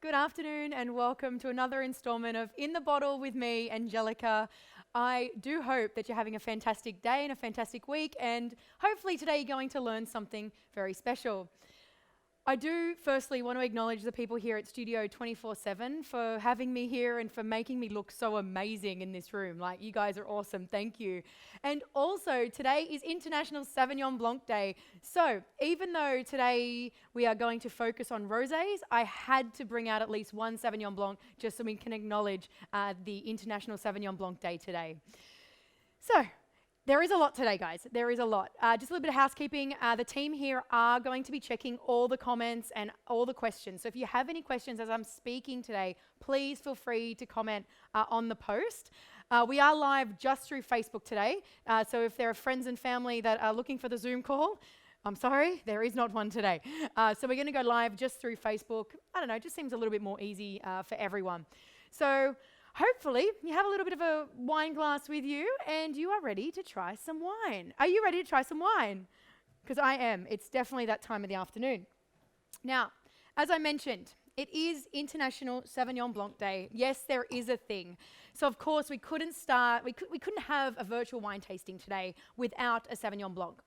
good afternoon, and welcome to another installment of In the Bottle with me, Angelica. I do hope that you're having a fantastic day and a fantastic week, and hopefully today you're going to learn something very special. I do firstly want to acknowledge the people here at Studio 24/7 for having me here and for making me look so amazing in this room. Like, you guys are awesome, thank you. And also, today is International Sauvignon Blanc Day. So, even though today we are going to focus on rosés, I had to bring out at least one Sauvignon Blanc just so we can acknowledge the International Sauvignon Blanc Day today. So, there is a lot today, guys. There is a lot. Just a little bit of housekeeping. The team here are going to be checking all the comments and all the questions. So if you have any questions as I'm speaking today, please feel free to comment on the post. We are live just through Facebook today. So if there are friends and family that are looking for the Zoom call, I'm sorry, there is not one today. So we're going to go live just through Facebook. I don't know, it just seems a little bit more easy for everyone. So hopefully you have a little bit of a wine glass with you and you are ready to try some wine. Are you ready to try some wine? Because I am. It's definitely that time of the afternoon. Now, as I mentioned, it is International Sauvignon Blanc Day. Yes, there is a thing. So of course we couldn't have a virtual wine tasting today without a Sauvignon Blanc.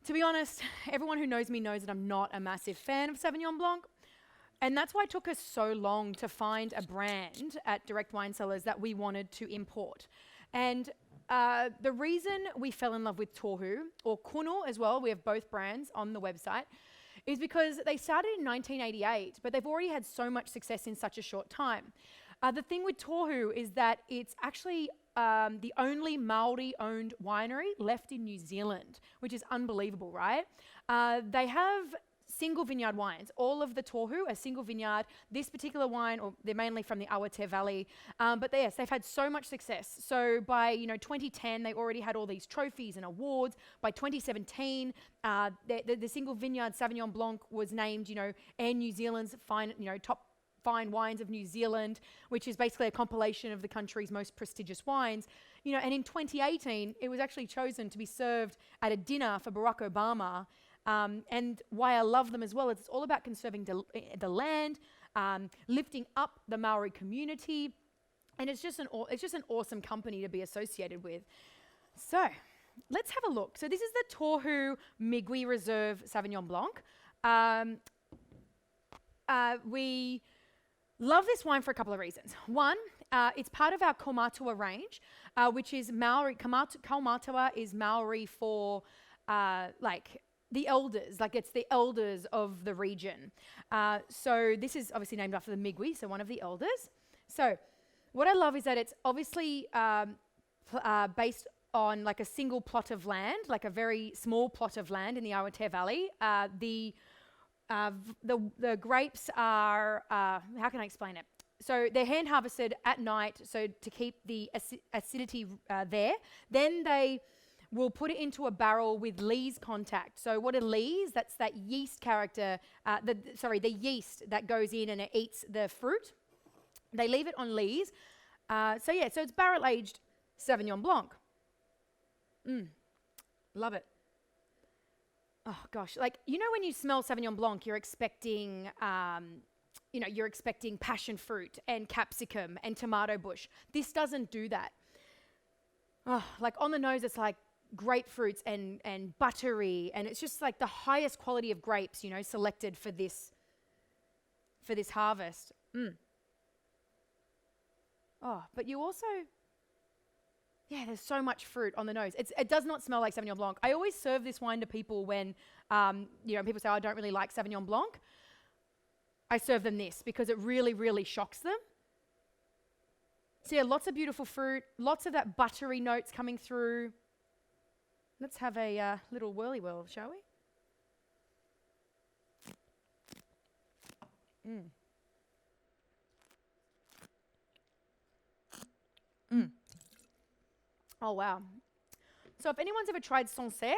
To be honest, everyone who knows me knows that I'm not a massive fan of Sauvignon Blanc. And that's why it took us so long to find a brand at Direct Wine Cellars that we wanted to import. And the reason we fell in love with Tohu, or Kuno as well, we have both brands on the website, is because they started in 1988, but they've already had so much success in such a short time. The thing with Tohu is that it's actually the only Maori-owned winery left in New Zealand, which is unbelievable, right? They have single vineyard wines. All of the Tohu are single vineyard. This particular wine, or they're mainly from the Awatere Valley, but yes, they've had so much success. So by 2010, they already had all these trophies and awards. By 2017, the single vineyard Sauvignon Blanc was named, Air New Zealand's top fine wines of New Zealand, which is basically a compilation of the country's most prestigious wines. And in 2018, it was actually chosen to be served at a dinner for Barack Obama. And why I love them as well is it's all about conserving the land, lifting up the Maori community, and it's just an awesome company to be associated with. So let's have a look. So this is the Tohu Migui Reserve Sauvignon Blanc. We love this wine for a couple of reasons. One, it's part of our Kaumatua range, which is Maori. Kaumatua is Maori for the elders, it's the elders of the region. So this is obviously named after the Migui, so one of the elders. So what I love is that it's obviously based on a single plot of land, a very small plot of land in the Awatere Valley. The grapes are, how can I explain it? So they're hand harvested at night, so to keep the acidity there. Then we'll put it into a barrel with lees contact. So what are lees? That's that yeast character, the yeast that goes in and it eats the fruit. They leave it on lees. So it's barrel-aged Sauvignon Blanc. Love it. Oh gosh, when you smell Sauvignon Blanc, you're expecting, you're expecting passion fruit and capsicum and tomato bush. This doesn't do that. Oh, on the nose, it's grapefruits and buttery, and it's just the highest quality of grapes, selected for this harvest. Oh, but you also, there's so much fruit on the nose. It does not smell like Sauvignon Blanc. I always serve this wine to people when, people say, I don't really like Sauvignon Blanc. I serve them this because it really, really shocks them. So lots of beautiful fruit, lots of that buttery notes coming through. Let's have a little whirly whirl, shall we? Oh, wow. So if anyone's ever tried Sancerre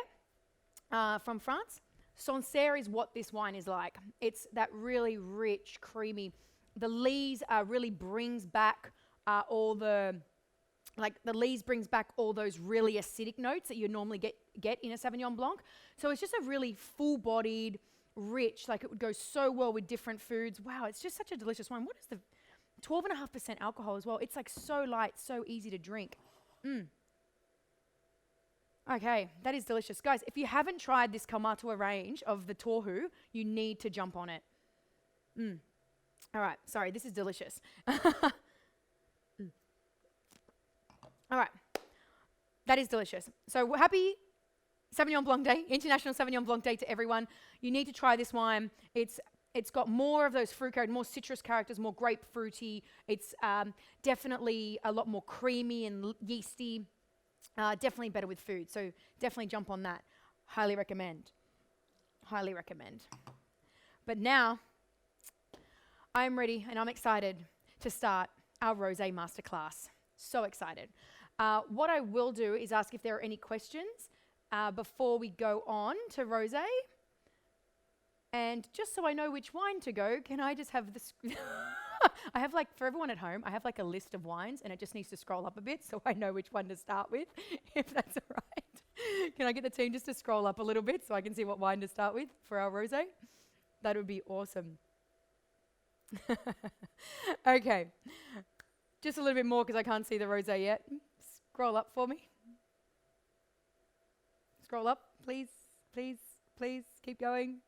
from France, Sancerre is what this wine is like. It's that really rich, creamy. The lees really brings back all the lees brings back all those really acidic notes that you normally get in a Sauvignon Blanc. So it's just a really full-bodied, rich, like it would go so well with different foods. Wow, it's just such a delicious wine. What is the 12.5% alcohol as well? It's like so light, so easy to drink. Okay, that is delicious. Guys, if you haven't tried this Kaumatua range of the Tohu, you need to jump on it. All right, sorry, this is delicious. All right, that is delicious. So happy Sauvignon Blanc Day, International Sauvignon Blanc Day to everyone. You need to try this wine. It's got more of those fruit characters, more citrus characters, more grapefruity. It's definitely a lot more creamy and yeasty. Definitely better with food. So definitely jump on that. Highly recommend. Highly recommend. But now, I'm ready and I'm excited to start our Rosé masterclass. So excited. What I will do is ask if there are any questions before we go on to Rosé. And just so I know which wine to go, can I just have this? I have like, for everyone at home, I have like a list of wines and it just needs to scroll up a bit so I know which one to start with, if that's all right. Can I get the team just to scroll up a little bit so I can see what wine to start with for our rosé? That would be awesome. Okay. Just a little bit more because I can't see the rosé yet. Scroll up for me. Scroll up, please, please, please. Keep going.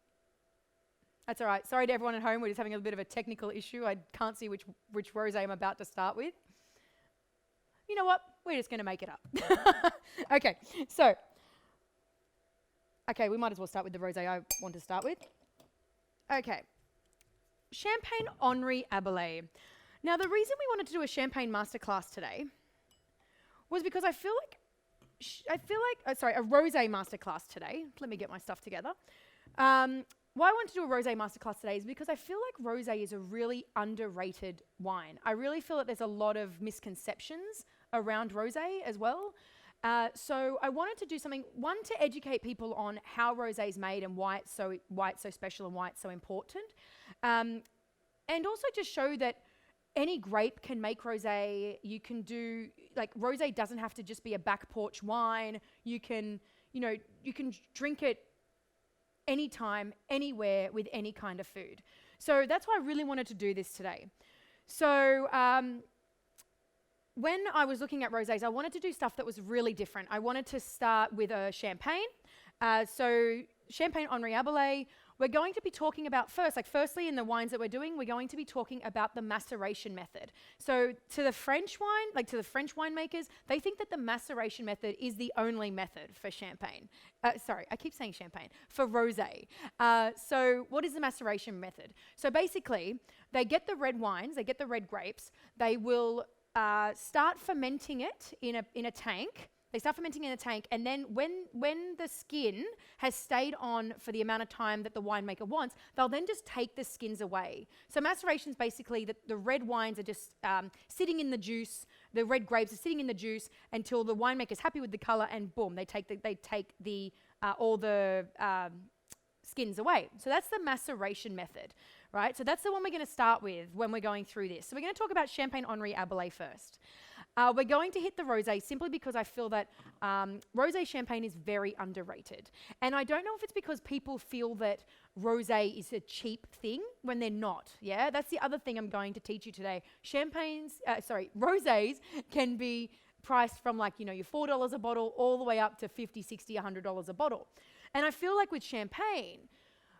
That's all right. Sorry to everyone at home. We're just having a bit of a technical issue. I can't see which rosé I'm about to start with. You know what? We're just going to make it up. Okay. So, we might as well start with the rosé I want to start with. Okay. Champagne Henri Abelais. Now, the reason we wanted to do a champagne masterclass today was because I feel like a rosé masterclass today. Let me get my stuff together. Why I want to do a rosé masterclass today is because I feel like rosé is a really underrated wine. I really feel that there's a lot of misconceptions around rosé as well. So I wanted to do something, one, to educate people on how rosé is made and why it's so special and why it's so important. And also just show that any grape can make rosé. You can do, like, rosé doesn't have to just be a back porch wine. You can drink it anytime, anywhere, with any kind of food. So that's why I really wanted to do this today. So when I was looking at rosés, I wanted to do stuff that was really different. I wanted to start with a champagne. So Champagne Henri Abelais, we're going to be talking about firstly in the wines that we're doing, we're going to be talking about the maceration method. So to the French winemakers, they think that the maceration method is the only method for champagne. Sorry, I keep saying champagne, for rosé. So what is the maceration method? So basically, they get the red wines, they get the red grapes, they will start fermenting it in a tank. They start fermenting in a tank, and then when the skin has stayed on for the amount of time that the winemaker wants, they'll then just take the skins away. So maceration is basically that the red wines are just sitting in the juice, the red grapes are sitting in the juice until the winemaker's happy with the color, and boom, they take all the skins away. So that's the maceration method, right? So that's the one we're going to start with when we're going through this. So we're going to talk about Champagne Henri Abelais first. We're going to hit the rosé simply because I feel that rosé champagne is very underrated. And I don't know if it's because people feel that rosé is a cheap thing when they're not, yeah? That's the other thing I'm going to teach you today. Rosés can be priced from your $4 a bottle all the way up to $50, $60, $100 a bottle. And I feel like with champagne,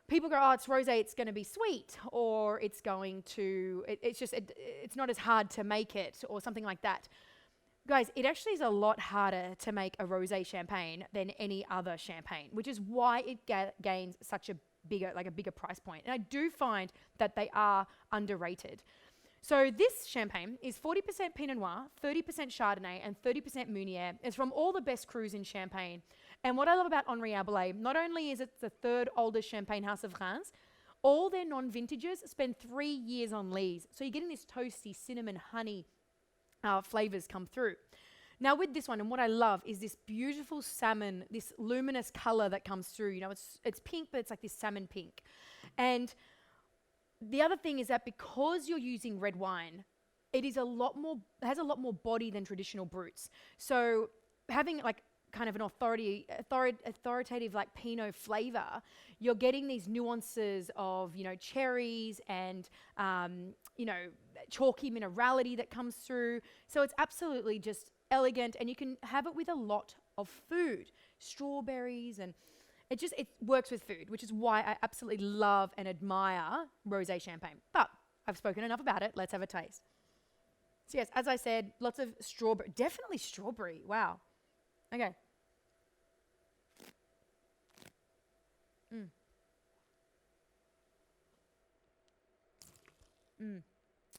people go, oh, it's rosé, it's going to be sweet, or it's going to, it's not as hard to make it, or something like that. Guys, it actually is a lot harder to make a rosé champagne than any other champagne, which is why it gains such a bigger price point. And I do find that they are underrated. So this champagne is 40% Pinot Noir, 30% Chardonnay, and 30% Meunier. It's from all the best crus in Champagne. And what I love about Henri Abelais, not only is it the third oldest champagne house of Reims, all their non-vintages spend 3 years on lees. So you're getting this toasty cinnamon, honey flavors come through. Now with this one, and what I love is this beautiful salmon, this luminous color that comes through. It's pink, but it's like this salmon pink. And the other thing is that because you're using red wine, it has a lot more body than traditional brutes. So having kind of an authoritative like Pinot flavor, you're getting these nuances of, cherries and, chalky minerality that comes through. So it's absolutely just elegant, and you can have it with a lot of food, strawberries, and it works with food, which is why I absolutely love and admire rosé champagne. But I've spoken enough about it. Let's have a taste. So yes, as I said, lots of strawberry, definitely strawberry. Wow. Okay.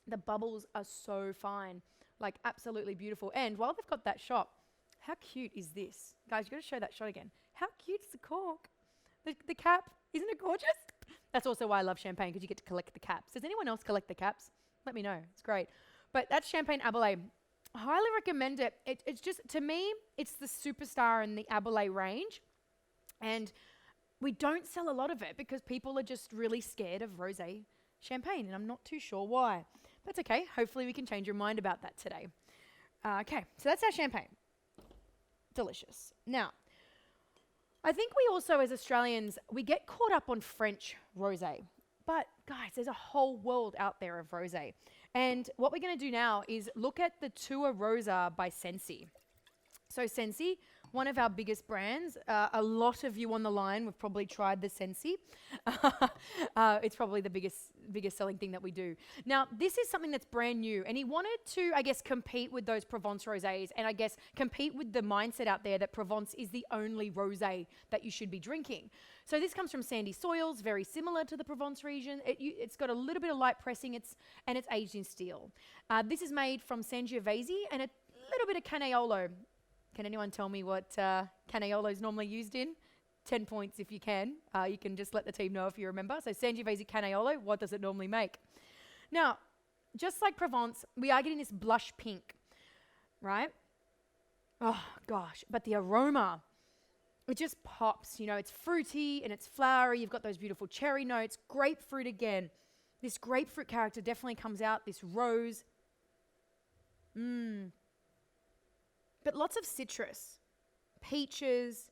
The bubbles are so fine, like absolutely beautiful. And while they've got that shot, how cute is this? Guys, you got to show that shot again. How cute is the cork? The cap, isn't it gorgeous? That's also why I love champagne, because you get to collect the caps. Does anyone else collect the caps? Let me know, it's great. But that's Champagne Abelais. I highly recommend it. It's just, to me, it's the superstar in the Abelais range. And we don't sell a lot of it because people are just really scared of rosé champagne, and I'm not too sure why. That's okay. Hopefully we can change your mind about that today. Okay, so that's our champagne. Delicious. Now, I think we also, as Australians, we get caught up on French rosé. But guys, there's a whole world out there of rosé. And what we're going to do now is look at the Tua Rosa by Sensi. So Sensi, one of our biggest brands. A lot of you on the line have probably tried the Sensi. It's probably the biggest selling thing that we do. Now, this is something that's brand new, and he wanted to, I guess, compete with those Provence rosés, and I guess compete with the mindset out there that Provence is the only rosé that you should be drinking. So this comes from sandy soils, very similar to the Provence region. It's got a little bit of light pressing, and it's aged in steel. This is made from Sangiovese and a little bit of Canaiolo. Can anyone tell me what Canaiolo is normally used in? 10 points if you can. You can just let the team know if you remember. So Sangiovese Canaiolo, what does it normally make? Now, just like Provence, we are getting this blush pink, right? Oh gosh, but the aroma, it just pops. It's fruity and it's flowery. You've got those beautiful cherry notes, grapefruit again. This grapefruit character definitely comes out, this rose. But lots of citrus, peaches.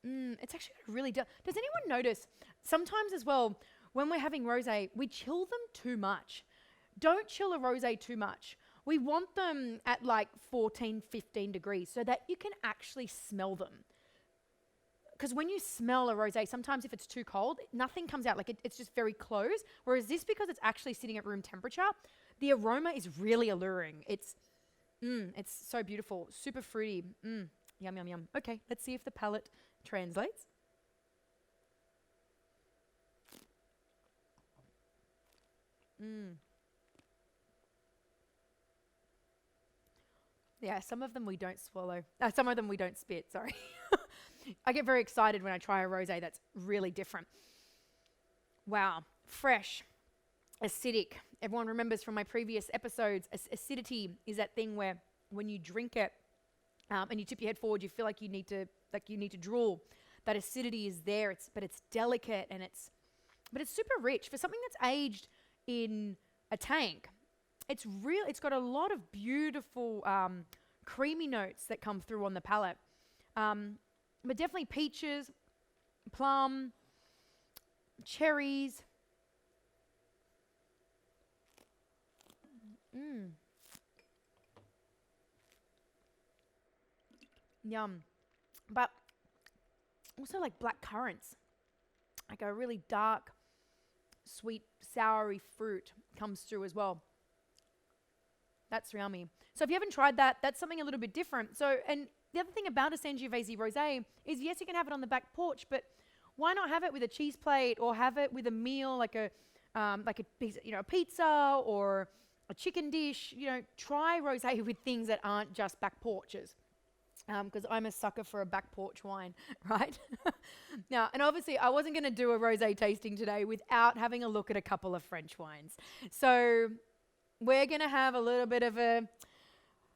It's actually really does anyone notice sometimes as well when we're having rosé, we chill them too much. Don't chill a rosé too much. We want them at like 14, 15 degrees so that you can actually smell them. Because when you smell a rosé, sometimes if it's too cold, nothing comes out. Like it's just very close. Whereas this, because it's actually sitting at room temperature, the aroma is really alluring. It's so beautiful, super fruity. Yum, yum, yum. Okay, let's see if the palate translates. Yeah, some of them we don't swallow. Some of them we don't spit, sorry. I get very excited when I try a rosé that's really different. Wow, fresh, acidic. Everyone remembers from my previous episodes, acidity is that thing where when you drink it and you tip your head forward, you feel like you need to drool. That acidity is there, but it's delicate and it's super rich for something that's aged in a tank. It's got a lot of beautiful creamy notes that come through on the palate. But definitely peaches, plum, cherries. Yum. But also like black currants. Like a really dark, sweet, soury fruit comes through as well. That's yummy. So if you haven't tried that, that's something a little bit different. So, and the other thing about a Sangiovese rosé is, yes, you can have it on the back porch, but why not have it with a cheese plate or have it with a meal like a piece, a pizza or a chicken dish? Try rosé with things that aren't just back porches. Because I'm a sucker for a back porch wine, right? Now, and obviously I wasn't going to do a rosé tasting today without having a look at a couple of French wines. So we're going to have a little bit of a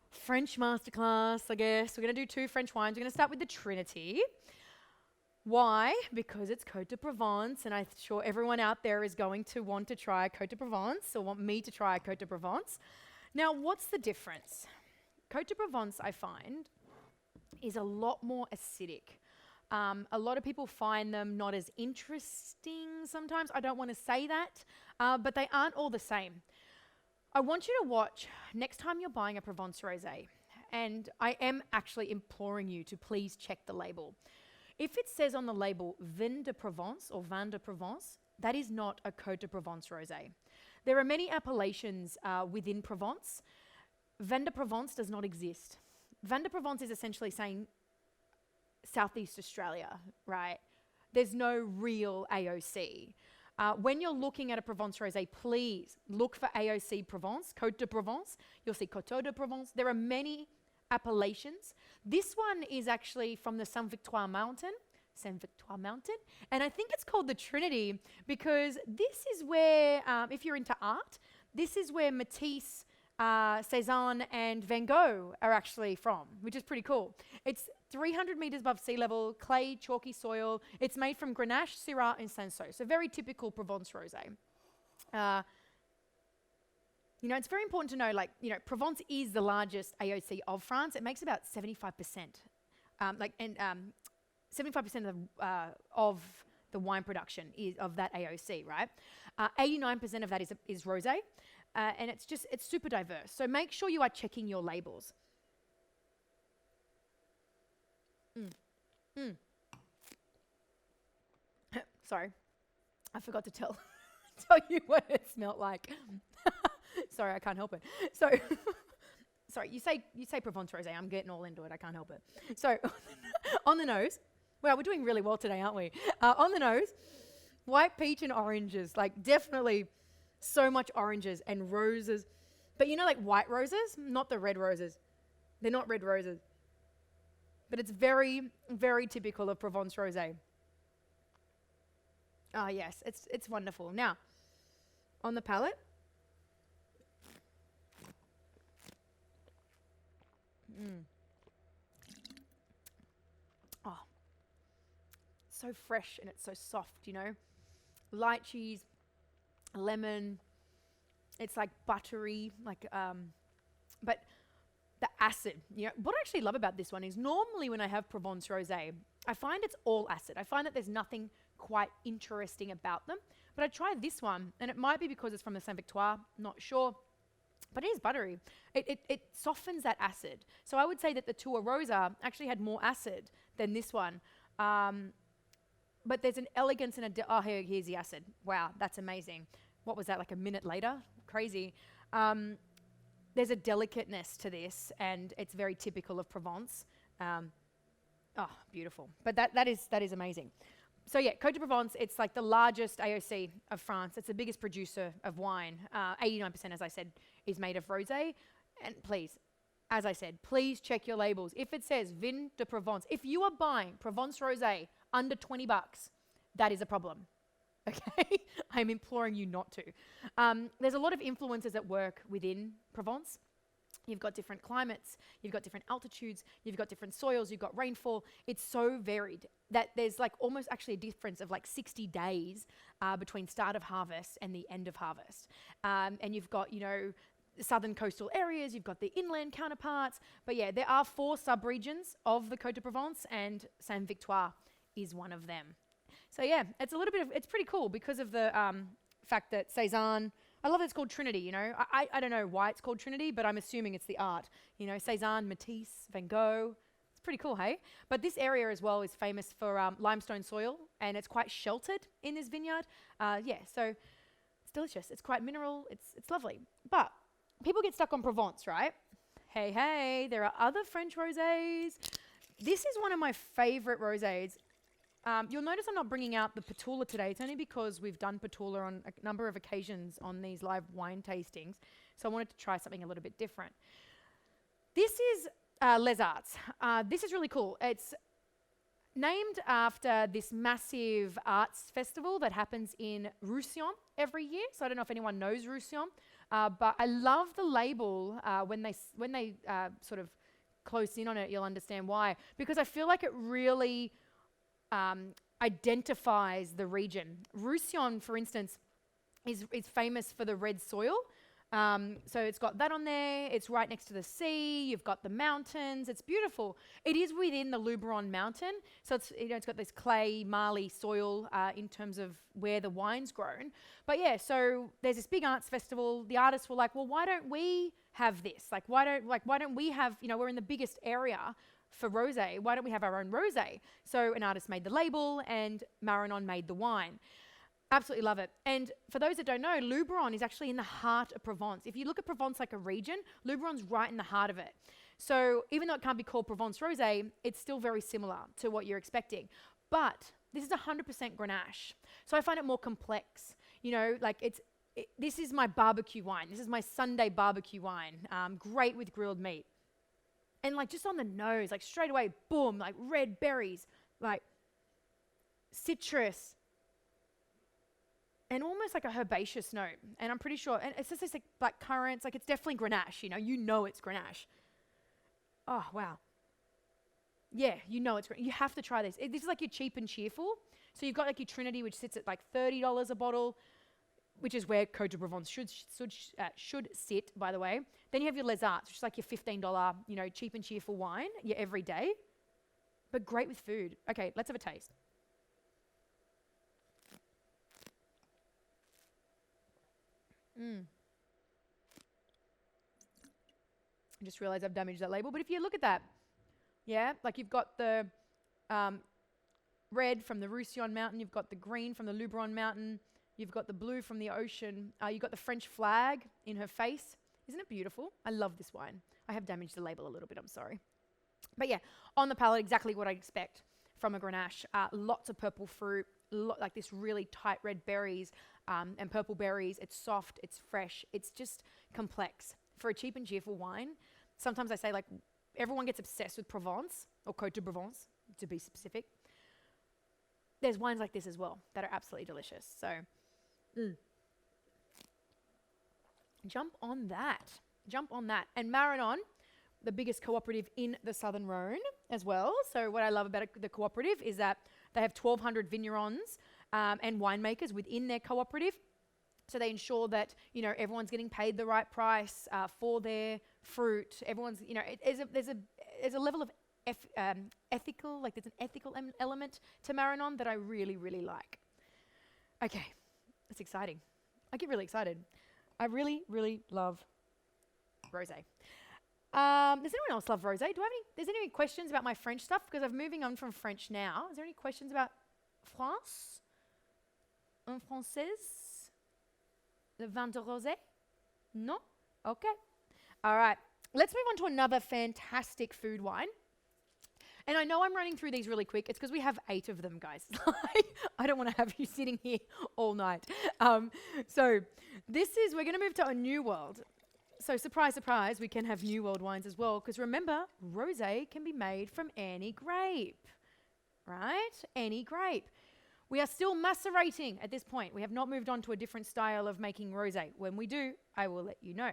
French masterclass, I guess. We're going to do 2 French wines. We're going to start with the Trinity. Why? Because it's Côte de Provence, and I'm sure everyone out there is going to want to try Côte de Provence or want me to try Côte de Provence. Now, what's the difference? Côte de Provence, I find, is a lot more acidic. A lot of people find them not as interesting sometimes. I don't want to say that, but they aren't all the same. I want you to watch next time you're buying a Provence Rosé, and I am actually imploring you to please check the label. If it says on the label Vin de Provence or Vin de Provence, that is not a Côte de Provence Rosé. There are many appellations within Provence. Vin de Provence does not exist. Vin de Provence is essentially saying Southeast Australia, right? There's no real AOC. When you're looking at a Provence Rosé, please look for AOC Provence, Côte de Provence. You'll see Coteau de Provence. There are many appellations. This one is actually from the Saint-Victoire Mountain, and I think it's called the Trinity because this is where, if you're into art, this is where Matisse, Cézanne and Van Gogh are actually from, which is pretty cool. It's 300 meters above sea level, clay, chalky soil. It's made from Grenache, Syrah and Cinsault, so very typical Provence Rosé. It's very important to know, Provence is the largest AOC of France. It makes about 75%. 75% of the wine production is of that AOC, right? 89% of that is rosé, and it's super diverse. So make sure you are checking your labels. Sorry, I forgot to tell you what it smelled like. Sorry, I can't help it. So, sorry, you say Provence Rosé. I'm getting all into it. I can't help it. So, on the nose, wow, we're doing really well today, aren't we? On the nose, white peach and oranges, definitely so much oranges and roses. But white roses, not the red roses. They're not red roses. But it's very, very typical of Provence Rosé. Ah, yes, it's wonderful. Now, on the palate. Oh, so fresh and it's so soft, Light cheese, lemon. It's buttery, but the acid, what I actually love about this one is normally when I have Provence Rosé, I find it's all acid. I find that there's nothing quite interesting about them. But I tried this one, and it might be because it's from the Saint-Victoire, not sure. But it is buttery. It softens that acid. So I would say that the Tour Rosa actually had more acid than this one. But there's an elegance and here's the acid. Wow, that's amazing. What was that, a minute later? Crazy. There's a delicateness to this, and it's very typical of Provence. Beautiful. But that is amazing. So yeah, Côte de Provence, it's the largest AOC of France. It's the biggest producer of wine. 89%, as I said, is made of rosé. And please, as I said, please check your labels. If it says Vin de Provence, if you are buying Provence rosé under $20, that is a problem. Okay? I'm imploring you not to. There's a lot of influences at work within Provence. You've got different climates, you've got different altitudes, you've got different soils, you've got rainfall. It's so varied that there's almost actually a difference of 60 days between start of harvest and the end of harvest. And you've got, southern coastal areas, you've got the inland counterparts. But yeah, there are 4 sub-regions of the Côte de Provence, and Saint-Victoire is one of them. So yeah, it's pretty cool because of the fact that Cézanne, I love that it's called Trinity, I don't know why it's called Trinity, but I'm assuming it's the art. Cézanne, Matisse, Van Gogh. It's pretty cool, hey? But this area as well is famous for limestone soil, and it's quite sheltered in this vineyard. So it's delicious. It's quite mineral. It's lovely. But people get stuck on Provence, right? Hey, there are other French rosés. This is one of my favorite rosés. You'll notice I'm not bringing out the Petula today. It's only because we've done Petula on a number of occasions on these live wine tastings. So I wanted to try something a little bit different. This is Les Arts. This is really cool. It's named after this massive arts festival that happens in Roussillon every year. So I don't know if anyone knows Roussillon, but I love the label. When they sort of close in on it, you'll understand why. Because I feel like it really identifies the region. Roussillon, for instance, is famous for the red soil. So it's got that on there. It's right next to the sea. You've got the mountains. It's beautiful. It is within the Luberon mountain. So it's got this clay, marly soil in terms of where the wine's grown. But yeah, so there's this big arts festival. The artists were like, well, why don't we have this? Why don't we have, we're in the biggest area for rosé. Why don't we have our own rosé? So an artist made the label and Maranon made the wine. Absolutely love it. And for those that don't know, Luberon is actually in the heart of Provence. If you look at Provence like a region, Luberon's right in the heart of it. So even though it can't be called Provence Rosé, it's still very similar to what you're expecting. But this is 100% Grenache. So I find it more complex. This is my barbecue wine. This is my Sunday barbecue wine. Great with grilled meat. And just on the nose, straight away, boom, red berries, citrus, and almost a herbaceous note. And I'm pretty sure, and it's just this black currants, it's definitely Grenache, it's Grenache. Oh, wow. Yeah, it's great. You have to try this. This is your cheap and cheerful. So you've got your Trinity, which sits at $30 a bottle, which is where Côte de Provence should sit, by the way. Then you have your Les Arts, which is your $15, cheap and cheerful wine, your everyday, but great with food. Okay, let's have a taste. I just realized I've damaged that label. But if you look at that, yeah, you've got the red from the Roussillon Mountain, you've got the green from the Luberon Mountain, you've got the blue from the ocean, you've got the French flag in her face. Isn't it beautiful? I love this wine. I have damaged the label a little bit, I'm sorry. But yeah, on the palate, exactly what I'd expect from a Grenache. Lots of purple fruit, this really tight red berries and purple berries. It's soft, it's fresh, it's just complex. For a cheap and cheerful wine, sometimes I say everyone gets obsessed with Provence, or Côte de Provence, to be specific. There's wines like this as well that are absolutely delicious. So, jump on that. And Maranon, the biggest cooperative in the Southern Rhone as well. So what I love about the cooperative is that they have 1,200 vignerons and winemakers within their cooperative. So they ensure that, everyone's getting paid the right price for their fruit. Everyone's, there's a level of ethical, there's an ethical element to Maranon that I really, really like. Okay, that's exciting. I get really excited. I really, really love rosé. Does anyone else love rosé? There's any questions about my French stuff? Because I'm moving on from French now. Is there any questions about France? En français? Le vin de rosé? No? Okay. All right. Let's move on to another fantastic food wine. And I know I'm running through these really quick. It's because we have 8 of them, guys. I don't want to have you sitting here all night. So we're going to move to a new world. So surprise, surprise, we can have New World wines as well. Because remember, rosé can be made from any grape, right? Any grape. We are still macerating at this point. We have not moved on to a different style of making rosé. When we do, I will let you know.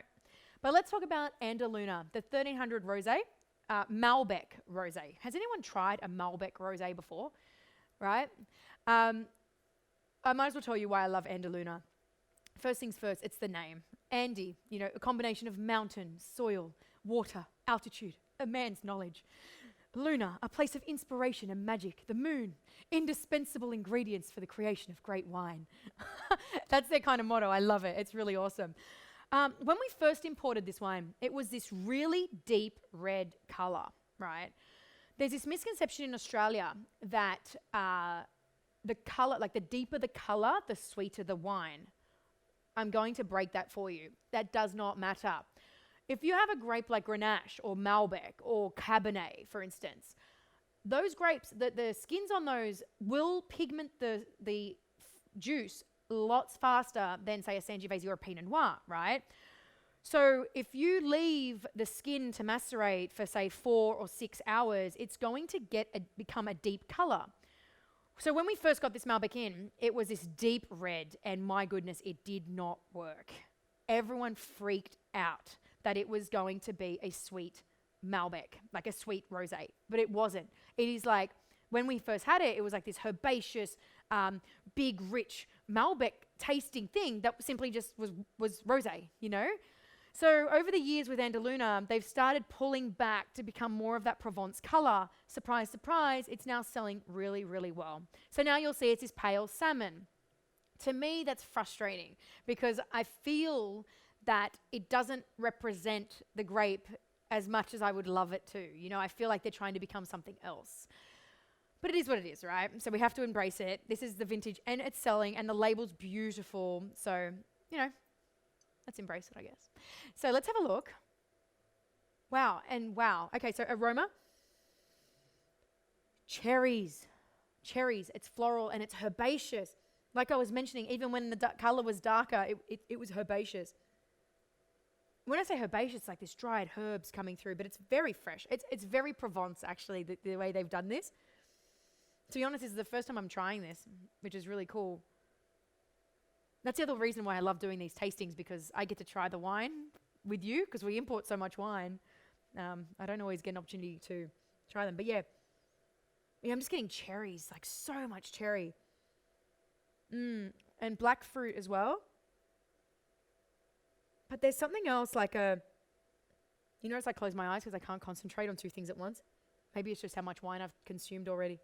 But let's talk about Andeluna, the 1300 rosé, Malbec rosé. Has anyone tried a Malbec rosé before? Right? I might as well tell you why I love Andeluna. First things first, it's the name. Andy, a combination of mountain, soil, water, altitude, a man's knowledge. Luna, a place of inspiration and magic. The moon, indispensable ingredients for the creation of great wine. That's their kind of motto. I love it. It's really awesome. When we first imported this wine, it was this really deep red color, right? There's this misconception in Australia that the color, the deeper the color, the sweeter the wine. I'm going to break that for you. That does not matter. If you have a grape like Grenache or Malbec or Cabernet, for instance, those grapes, the skins on those will pigment the juice lots faster than, say, a Sangiovese or a Pinot Noir, right? So if you leave the skin to macerate for, say, 4 or 6 hours, it's going to become a deep color. So when we first got this Malbec in, it was this deep red, and my goodness, it did not work. Everyone freaked out that it was going to be a sweet Malbec, like a sweet rosé, but it wasn't. It is when we first had it, it was like this herbaceous, big, rich Malbec tasting thing that simply just was rosé, you know? So over the years with Andaluna, they've started pulling back to become more of that Provence color. Surprise, surprise, it's now selling really, really well. So now you'll see it's this pale salmon. To me, that's frustrating because I feel that it doesn't represent the grape as much as I would love it to. You know, I feel like they're trying to become something else. But it is what it is, right? So we have to embrace it. This is the vintage and it's selling and the label's beautiful. So, you know, let's embrace it, I guess. So let's have a look. Wow, and wow. Okay, so aroma. Cherries. Cherries. It's floral and it's herbaceous. Like I was mentioning, even when the color was darker, it was herbaceous. When I say herbaceous, it's like this dried herbs coming through, but it's very fresh. It's very Provence, actually, the way they've done this. To be honest, this is the first time I'm trying this, which is really cool. That's the other reason why I love doing these tastings, because I get to try the wine with you, because we import so much wine. I don't always get an opportunity to try them. But yeah, I'm just getting cherries, like so much cherry. And black fruit as well. But there's something else like you notice I close my eyes because I can't concentrate on two things at once. Maybe it's just how much wine I've consumed already.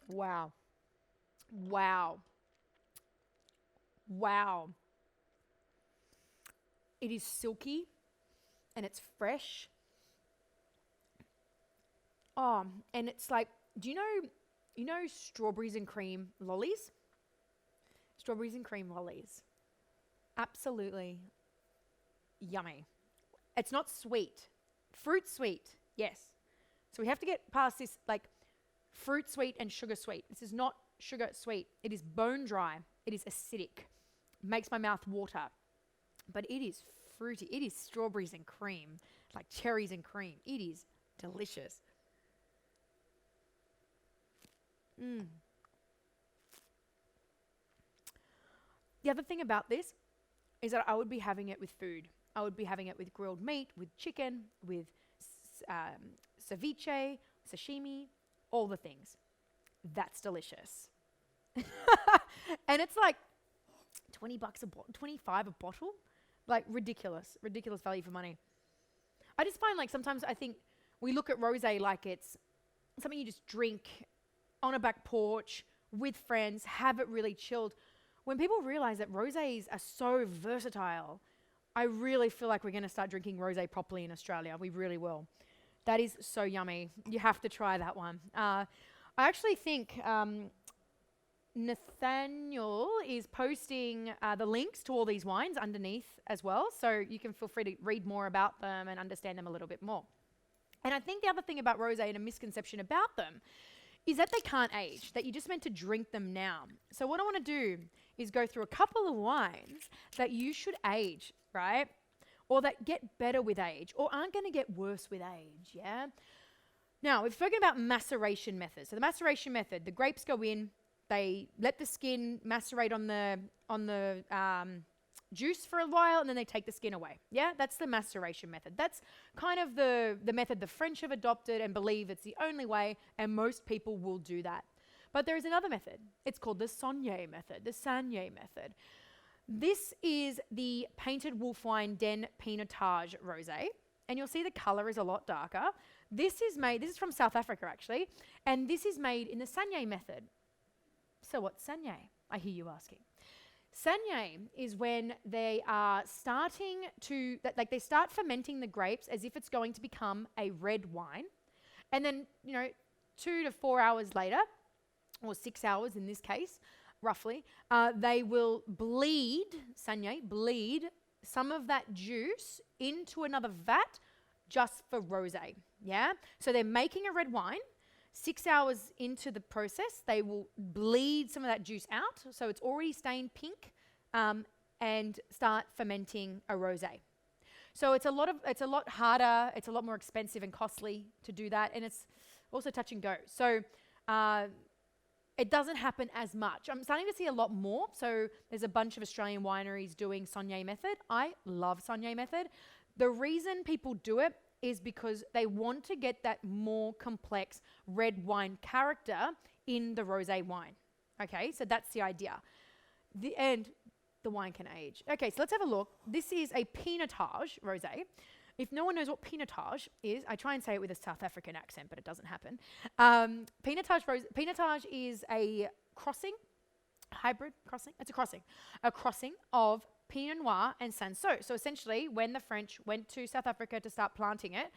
Wow. Wow. Wow. It is silky and it's fresh. Oh, and it's like, do you know strawberries and cream lollies? Strawberries and cream lollies. Absolutely yummy. It's not sweet. Fruit sweet, yes. So we have to get past this like fruit sweet and sugar sweet. This is not sugar sweet. It is bone dry. It is acidic. Makes my mouth water. But it is fruity. It is strawberries and cream, like cherries and cream. It is delicious. The other thing about this is that I would be having it with food. I would be having it with grilled meat, with chicken, with ceviche, sashimi, all the things. That's delicious. And it's like $20 a bottle, $25 a bottle. Like ridiculous value for money. I just find like sometimes I think we look at rosé like it's something you just drink on a back porch with friends, have it really chilled. When people realize that rosés are so versatile, I really feel like we're going to start drinking rosé properly in Australia. We really will. That is so yummy. You have to try that one. I actually think Nathaniel is posting the links to all these wines underneath as well, so you can feel free to read more about them and understand them a little bit more. And I think the other thing about rosé and a misconception about them is that they can't age, that you're just meant to drink them now. So what I want to do is go through a couple of wines that you should age, right? Or that get better with age, or aren't going to get worse with age, yeah? Now, we've spoken about maceration methods. So the maceration method, the grapes go in, they let the skin macerate on the juice for a while, and then they take the skin away. Yeah, that's the maceration method. That's kind of the method the French have adopted and believe it's the only way, and most people will do that. But there is another method. It's called the Saunier method, the Sanier method. This is the Painted Wolf Wine Den Pinotage Rosé, and you'll see the color is a lot darker. This is from South Africa actually, and this is made in the Sanier method. So what's Sanier? I hear you asking. Sanier is when they are starting to, they start fermenting the grapes as if it's going to become a red wine. And then, 2 to 4 hours later, or 6 hours in this case, roughly, they will bleed some of that juice into another vat just for rosé, yeah? So they're making a red wine. 6 hours into the process, they will bleed some of that juice out, so it's already stained pink, and start fermenting a rosé. So it's a lot harder, it's a lot more expensive and costly to do that, and it's also touch and go. So it doesn't happen as much. I'm starting to see a lot more. So there's a bunch of Australian wineries doing Saunier method. I love Saunier method. The reason people do it is because they want to get that more complex red wine character in the rosé wine. Okay, so that's the idea. And the wine can age. Okay, so let's have a look. This is a pinotage rosé. If no one knows what pinotage is, I try and say it with a South African accent, but it doesn't happen. Pinotage is a crossing, hybrid crossing. It's a crossing of Pinot Noir and Cinsault. So essentially, when the French went to South Africa to start planting it,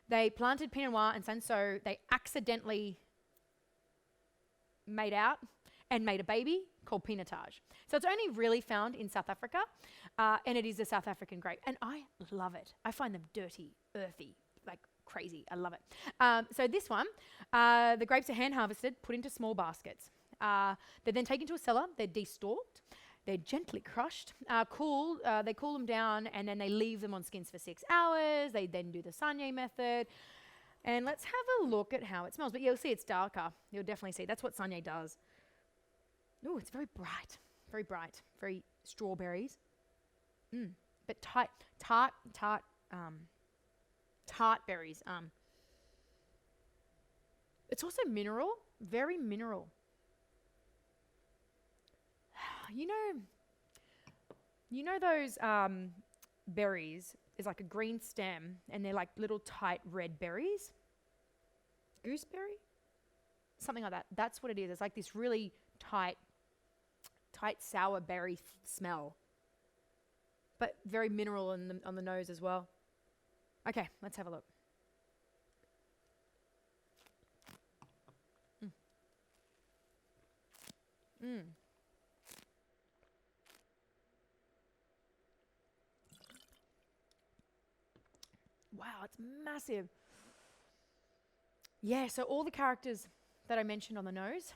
they planted Pinot Noir and Cinsault. They accidentally made out and made a baby called Pinotage. So it's only really found in South Africa, and it is a South African grape. And I love it. I find them dirty, earthy, like crazy. I love it. So this one, the grapes are hand harvested, put into small baskets. They're then taken to a cellar. They're destalked. They're gently crushed, they cool them down, and then they leave them on skins for 6 hours. They then do the saignée method. And let's have a look at how it smells. But you'll see it's darker. You'll definitely see. That's what saignée does. Oh, it's very bright, very strawberries. But tart berries. It's also mineral, very mineral. You know those berries is like a green stem, and they're like little tight red berries? Gooseberry? Something like that. That's what it is. It's like this really tight sour berry smell, but very mineral on the nose as well. Okay, let's have a look. Wow, it's massive. Yeah, so all the characters that I mentioned on the nose,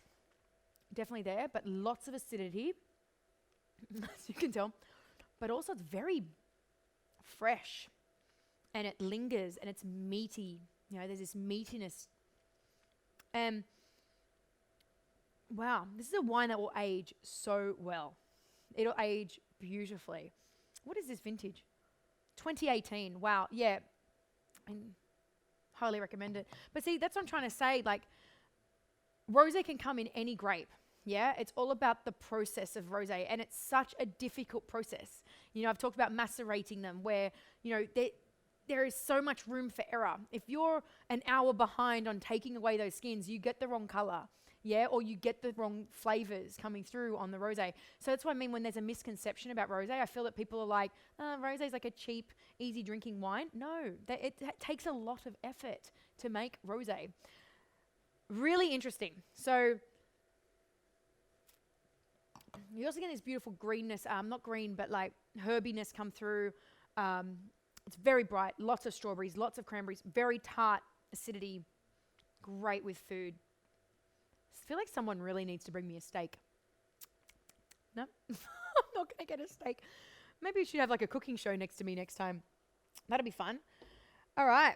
definitely there, but lots of acidity, as you can tell. But also it's very fresh, and it lingers, and it's meaty. There's this meatiness. Wow, this is a wine that will age so well. It'll age beautifully. What is this vintage? 2018. Wow, yeah. I highly recommend it. But see, that's what I'm trying to say. Like, rosé can come in any grape. Yeah, it's all about the process of rosé, and it's such a difficult process. I've talked about macerating them, where there is so much room for error. If you're an hour behind on taking away those skins, you get the wrong color. Yeah, or you get the wrong flavors coming through on the rosé. So that's what I mean when there's a misconception about rosé. I feel that people are like, rosé is like a cheap, easy drinking wine. No, it takes a lot of effort to make rosé. Really interesting. So you also get this beautiful greenness, not green, but like herbiness come through. It's very bright, lots of strawberries, lots of cranberries, very tart acidity, great with food. I feel like someone really needs to bring me a steak. No, I'm not going to get a steak. Maybe we should have like a cooking show next to me next time. That'd be fun. All right.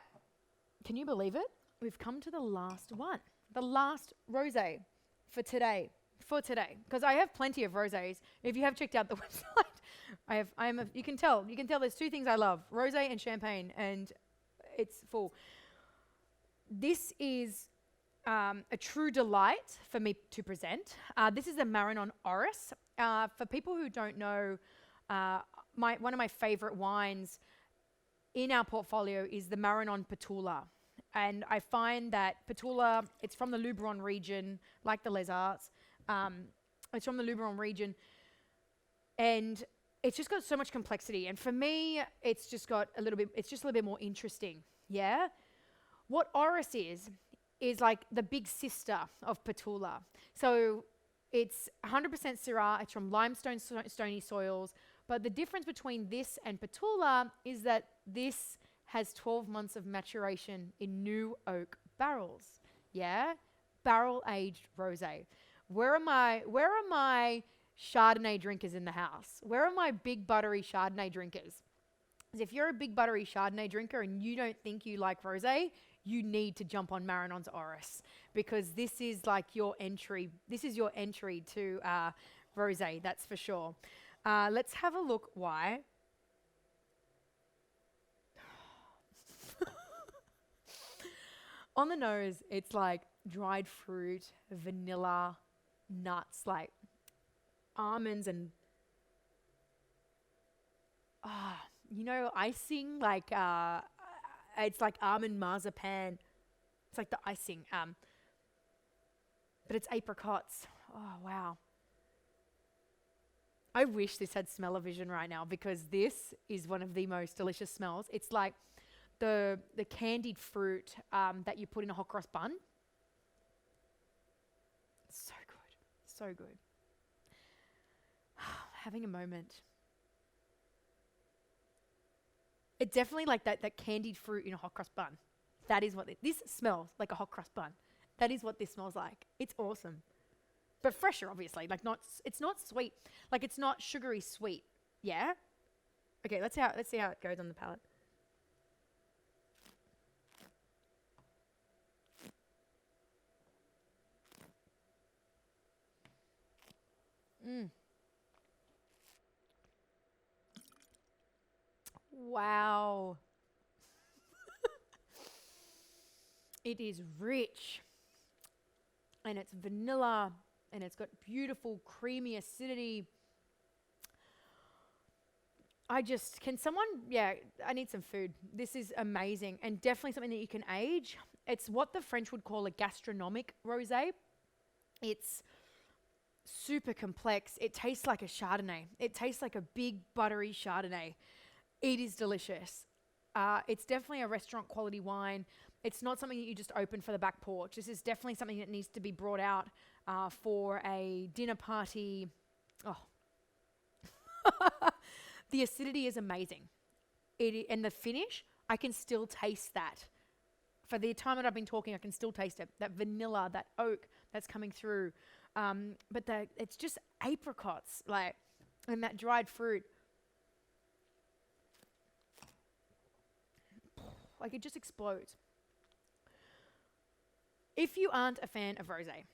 Can you believe it? We've come to the last one. The last rosé for today. Because I have plenty of rosés. If you have checked out the website, you can tell there's two things I love, rosé and champagne, and it's full. This is a true delight for me to present. This is a Maranon Oris. For people who don't know, one of my favorite wines in our portfolio is the Maranon Petula. And I find that Petula, it's from the Luberon region, like the Les Arts. It's from the Luberon region, and it's just got so much complexity. And for me, it's just a little bit more interesting. Yeah. What Oris is like the big sister of Petula. So it's 100% Syrah. It's from limestone stony soils. But the difference between this and Petula is that this has 12 months of maturation in new oak barrels. Yeah, barrel aged rosé. Where are my Chardonnay drinkers in the house? Where are my big buttery Chardonnay drinkers? Because if you're a big buttery Chardonnay drinker and you don't think you like rosé, you need to jump on Maranon's Oris, because this is like your entry. This is your entry to rosé, that's for sure. Let's have a look why. On the nose, it's like dried fruit, vanilla, nuts, like almonds and icing, like it's like almond marzipan. It's like the icing, but it's apricots. Oh, wow. I wish this had smell-o-vision right now, because this is one of the most delicious smells. It's like the candied fruit that you put in a hot cross bun. So good. So good. Having a moment. It's definitely like that candied fruit in a hot cross bun. That is what this smells like, a hot cross bun. That is what this smells like. It's awesome. But fresher, obviously. Like it's not sweet. Like it's not sugary sweet. Yeah? Okay, let's see how it goes on the palate. Wow. It is rich. And it's vanilla. And it's got beautiful creamy acidity. I need some food. This is amazing, and definitely something that you can age. It's what the French would call a gastronomic rosé. It's super complex. It tastes like a Chardonnay. It tastes like a big buttery Chardonnay. It is delicious. It's definitely a restaurant quality wine. It's not something that you just open for the back porch. This is definitely something that needs to be brought out for a dinner party. Oh. The acidity is amazing. And the finish, I can still taste that. For the time that I've been talking, I can still taste it. That vanilla, that oak that's coming through. But it's just apricots, and that dried fruit. Like, it just explodes. If you aren't a fan of rosé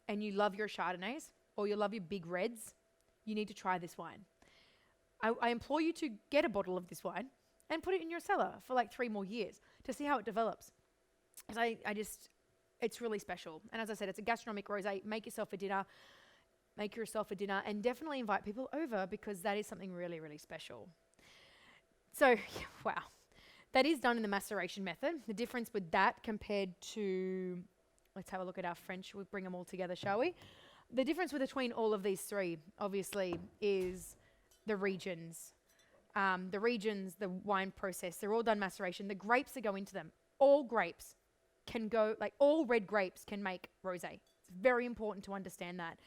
and you love your Chardonnays or you love your big reds, you need to try this wine. I implore you to get a bottle of this wine and put it in your cellar for like 3 more years to see how it develops. It's really special. And as I said, it's a gastronomic rosé. Make yourself a dinner and definitely invite people over, because that is something really, really special. So, wow. That is done in the maceration method. The difference with that compared to, let's have a look at our French. We'll bring them all together, shall we? The difference between all of these three, obviously, is the regions. The wine process, they're all done maceration. The grapes that go into them, all grapes can go, all red grapes can make rosé. It's very important to understand that.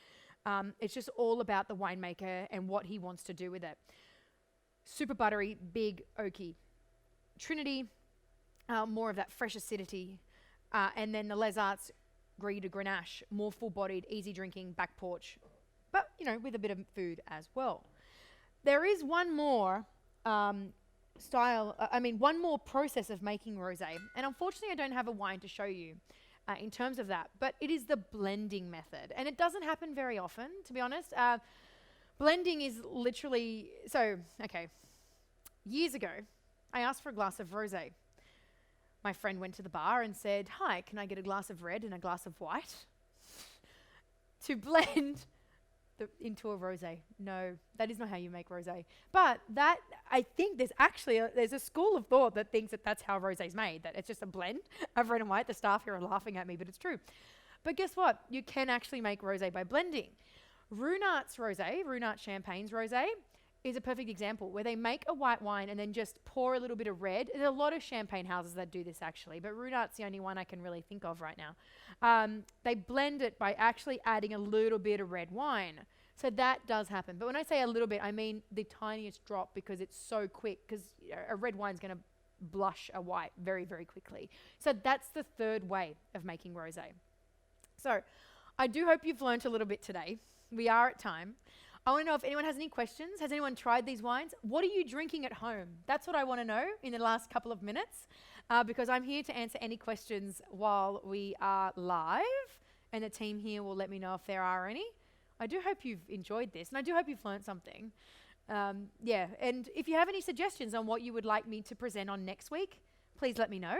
It's just all about the winemaker and what he wants to do with it. Super buttery, big, oaky. Trinity, more of that fresh acidity. And then the Les Arts Gris de Grenache, more full-bodied, easy drinking, back porch, but, with a bit of food as well. There is one more one more process of making rosé. And unfortunately, I don't have a wine to show you in terms of that, but it is the blending method. And it doesn't happen very often, to be honest. Blending is literally, years ago, I asked for a glass of rosé. My friend went to the bar and said, "Hi, can I get a glass of red and a glass of white?" To blend into a rosé. No, that is not how you make rosé. But that, I think there's a school of thought that thinks that that's how rosé is made, that it's just a blend of red and white. The staff here are laughing at me, but it's true. But guess what? You can actually make rosé by blending. Runart's Champagne's rosé, is a perfect example, where they make a white wine and then just pour a little bit of red. There's a lot of champagne houses that do this, actually, but Runart's the only one I can really think of right now. They blend it by actually adding a little bit of red wine. So that does happen. But when I say a little bit, I mean the tiniest drop, because it's so quick, because a red wine's going to blush a white very, very quickly. So that's the third way of making rosé. So I do hope you've learnt a little bit today. We are at time. I want to know if anyone has any questions. Has anyone tried these wines? What are you drinking at home? That's what I want to know in the last couple of minutes, because I'm here to answer any questions while we are live, and the team here will let me know if there are any. I do hope you've enjoyed this, and I do hope you've learned something. And if you have any suggestions on what you would like me to present on next week, please let me know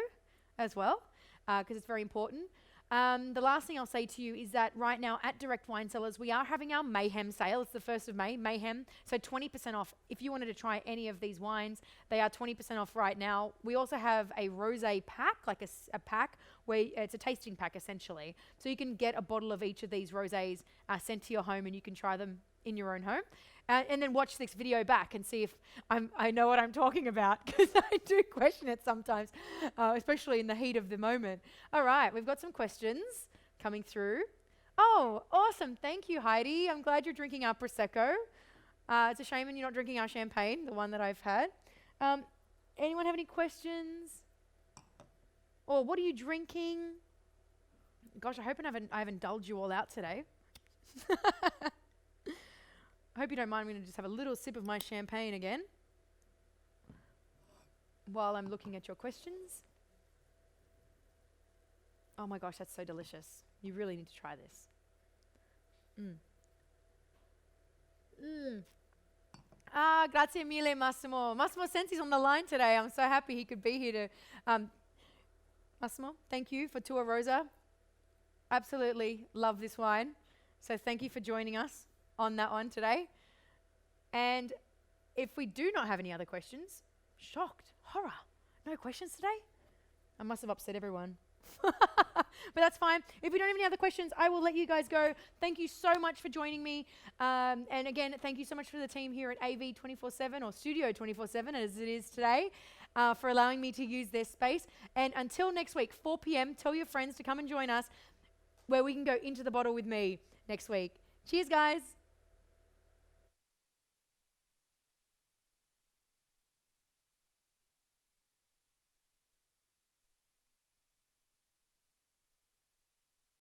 as well. because it's very important. The last thing I'll say to you is that right now at Direct Wine Cellars, we are having our Mayhem sale. It's the 1st of May, Mayhem. So 20% off. If you wanted to try any of these wines, they are 20% off right now. We also have a rosé pack, like a pack, where it's a tasting pack essentially. So you can get a bottle of each of these rosés sent to your home and you can try them in your own home. And then watch this video back and see if I know what I'm talking about, because I do question it sometimes, especially in the heat of the moment. All right, we've got some questions coming through. Oh, awesome. Thank you, Heidi. I'm glad you're drinking our Prosecco. It's a shame you're not drinking our champagne, the one that I've had. Anyone have any questions? Or what are you drinking? Gosh, I hope I haven't dulled you all out today. I hope you don't mind. I'm going to just have a little sip of my champagne again while I'm looking at your questions. Oh my gosh, that's so delicious. You really need to try this. Grazie mille, Massimo. Massimo Sensi's on the line today. I'm so happy he could be here to... Massimo, thank you for Tua Rosa. Absolutely love this wine. So thank you for joining us on that one today. And if we do not have any other questions, shocked, horror, no questions today? I must have upset everyone. But that's fine. If we don't have any other questions, I will let you guys go. Thank you so much for joining me. And again, thank you so much for the team here at AV 24/7 or Studio 24/7 as it is today for allowing me to use their space. And until next week, 4 p.m., tell your friends to come and join us where we can go into the bottle with me next week. Cheers, guys.